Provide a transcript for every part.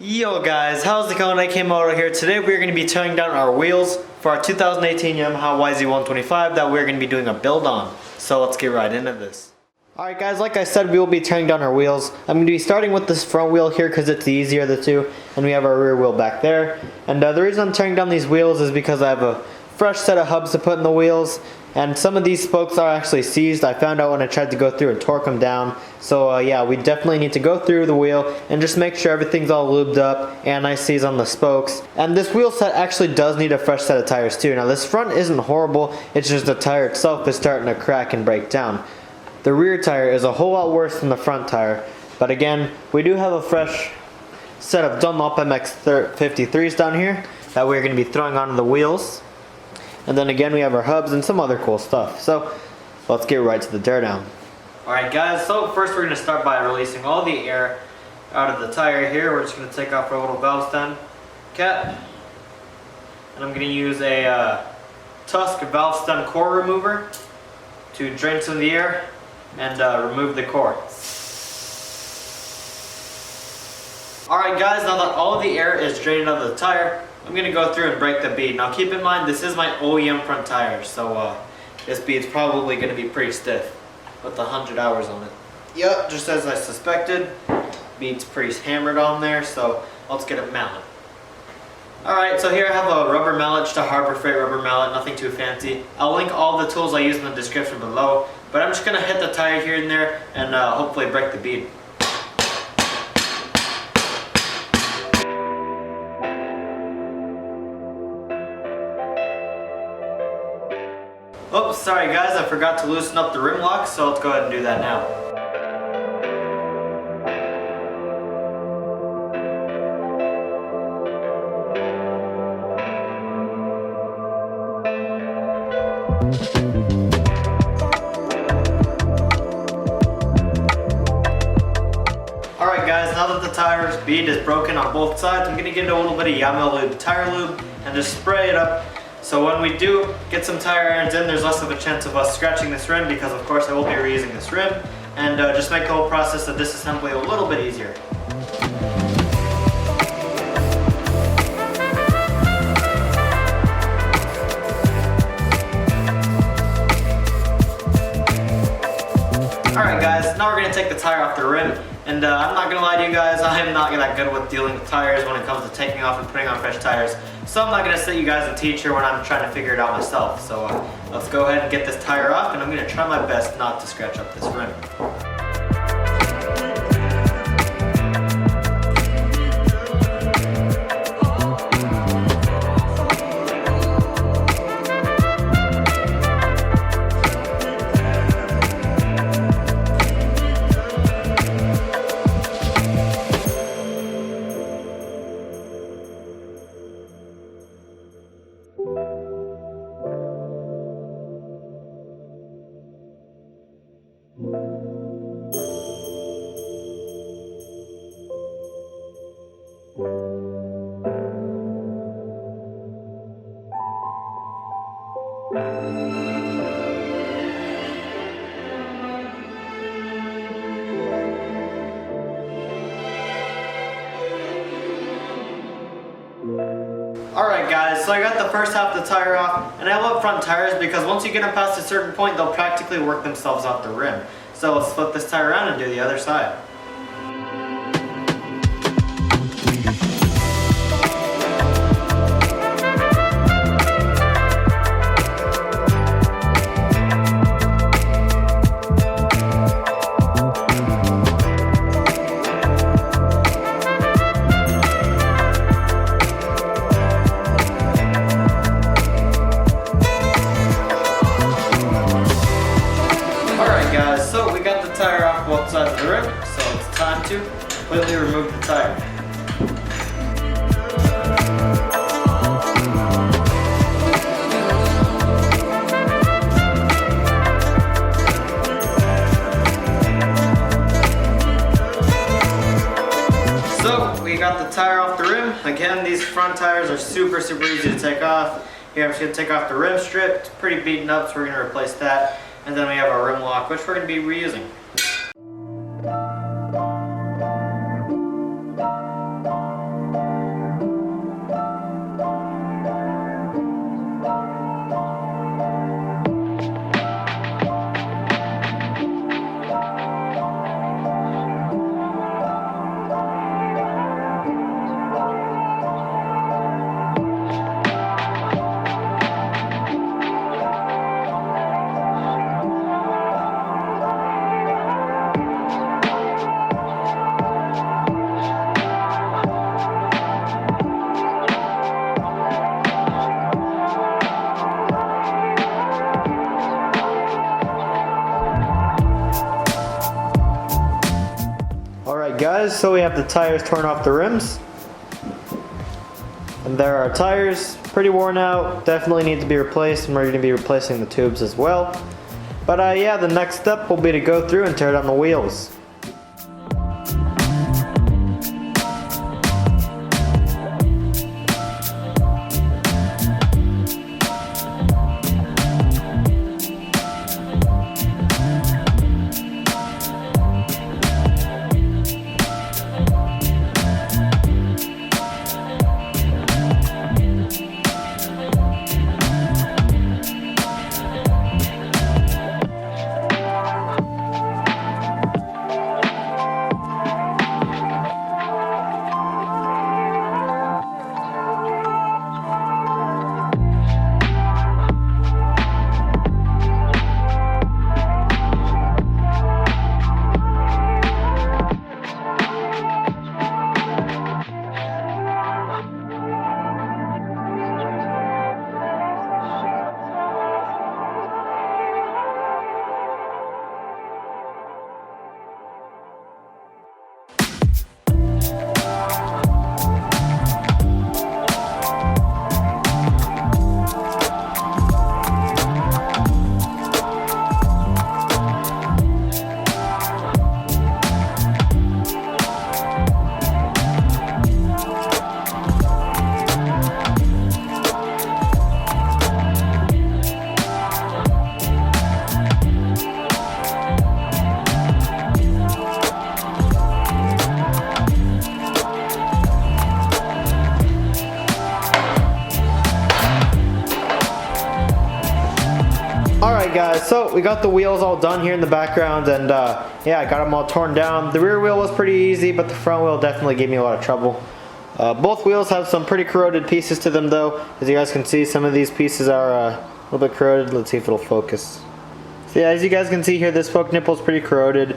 Yo guys, how's it going? I came over here. Today we're going to be tearing down our wheels for our 2018 Yamaha YZ125 that we're going to be doing a build on. So let's get right into this. Alright guys, like I said, we will be tearing down our wheels. I'm going to be starting with this front wheel here because it's the easier of the two, and we have our rear wheel back there. And the reason I'm tearing down these wheels is because I have a fresh set of hubs to put in the wheels, and some of these spokes are actually seized. I found out when I tried to go through and torque them down. So yeah, we definitely need to go through the wheel and just make sure everything's all lubed up and I seize on the spokes. And this wheel set actually does need a fresh set of tires too. Now this front isn't horrible, it's just the tire itself is starting to crack and break down. The rear tire is a whole lot worse than the front tire, but again, we do have a fresh set of Dunlop MX53s down here that we're going to be throwing onto the wheels. And then again, we have our hubs and some other cool stuff. So let's get right to the teardown. Alright guys, so first we're going to start by releasing all the air out of the tire here. We're just going to take off our little valve stem cap. And I'm going to use a Tusk valve stem core remover to drain some of the air and remove the core. Alright guys, now that all of the air is drained out of the tire, I'm going to go through and break the bead. Now keep in mind, this is my OEM front tire, so this bead's probably going to be pretty stiff with 100 hours on it. Yep, just as I suspected, bead's pretty hammered on there, so let's get it mounted. Alright, so here I have a rubber mallet, just a Harbor Freight rubber mallet, nothing too fancy. I'll link all the tools I use in the description below, but I'm just going to hit the tire here and there and hopefully break the bead. Oops, sorry guys, I forgot to loosen up the rim lock, so let's go ahead and do that now. Alright guys, now that the tire's bead is broken on both sides, I'm going to get a little bit of Yamaha lube, tire lube, and just spray it up. So when we do get some tire irons in, there's less of a chance of us scratching this rim because of course I will be reusing this rim, and just make the whole process of disassembly a little bit easier. Alright guys, now we're going to take the tire off the rim, and I'm not going to lie to you guys, I'm not that good with dealing with tires when it comes to taking off and putting on fresh tires. So I'm not going to sit you guys and teach here when I'm trying to figure it out myself. So let's go ahead and get this tire off, and I'm going to try my best not to scratch up this rim. Alright guys, so I got the first half of the tire off, and I love front tires because once you get them past a certain point, they'll practically work themselves off the rim. So let's flip this tire around and do the other side. So we got the tire off both sides of the rim, so it's time to completely remove the tire. So we got the tire off the rim. Again, these front tires are super easy to take off. Here I'm just going to take off the rim strip. It's pretty beaten up, so we're going to replace that. And then we have our rim lock, which we're going to be reusing. so we have the tires torn off the rims. And there are tires, pretty worn out, definitely need to be replaced, and we're going to be replacing the tubes as well. But yeah, the next step will be to go through and tear down the wheels. Alright guys, so we got the wheels all done here in the background, and yeah, I got them all torn down. The rear wheel was pretty easy, but the front wheel definitely gave me a lot of trouble. Both wheels have some pretty corroded pieces to them though. As you guys can see, some of these pieces are a little bit corroded. Let's see if it'll focus. So yeah, as you guys can see here, this spoke nipple is pretty corroded.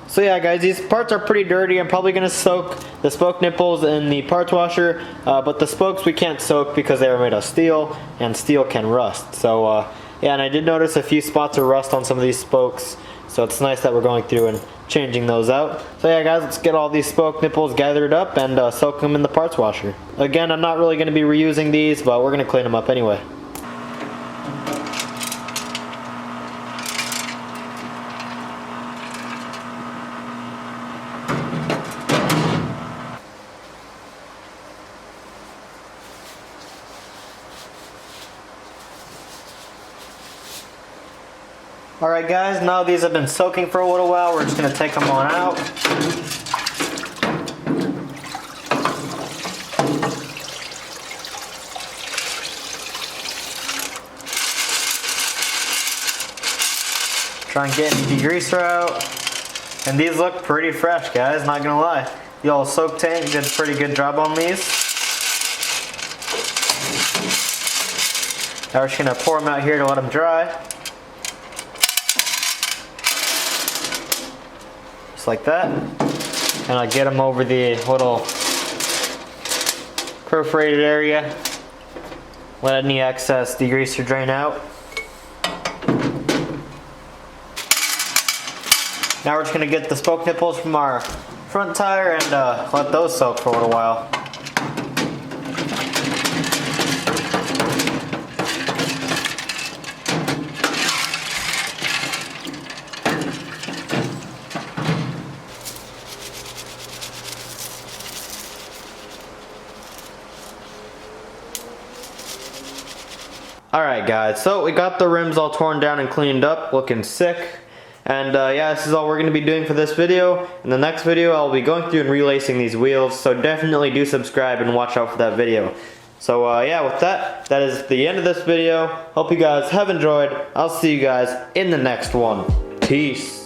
So yeah guys, these parts are pretty dirty. I'm probably going to soak the spoke nipples in the parts washer, but the spokes we can't soak because they are made of steel, and steel can rust. So yeah, and I did notice a few spots of rust on some of these spokes, so it's nice that we're going through and changing those out. So yeah guys, let's get all these spoke nipples gathered up and soak them in the parts washer. Again, I'm not really going to be reusing these, but we're going to clean them up anyway. Alright guys, now these have been soaking for a little while, we're just going to take them on out. Try and get any degreaser out. And these look pretty fresh guys, not going to lie. The old soak tank did a pretty good job on these. Now we're just going to pour them out here to let them dry. Just like that, and I'll get them over the little perforated area, let any excess degreaser drain out. Now we're just going to get the spoke nipples from our front tire and let those soak for a little while. Alright guys, so we got the rims all torn down and cleaned up, looking sick. And yeah, this is all we're going to be doing for this video. In the next video, I'll be going through and relacing these wheels, so definitely do subscribe and watch out for that video. So yeah, with that, that is the end of this video. Hope you guys have enjoyed. I'll see you guys in the next one. Peace.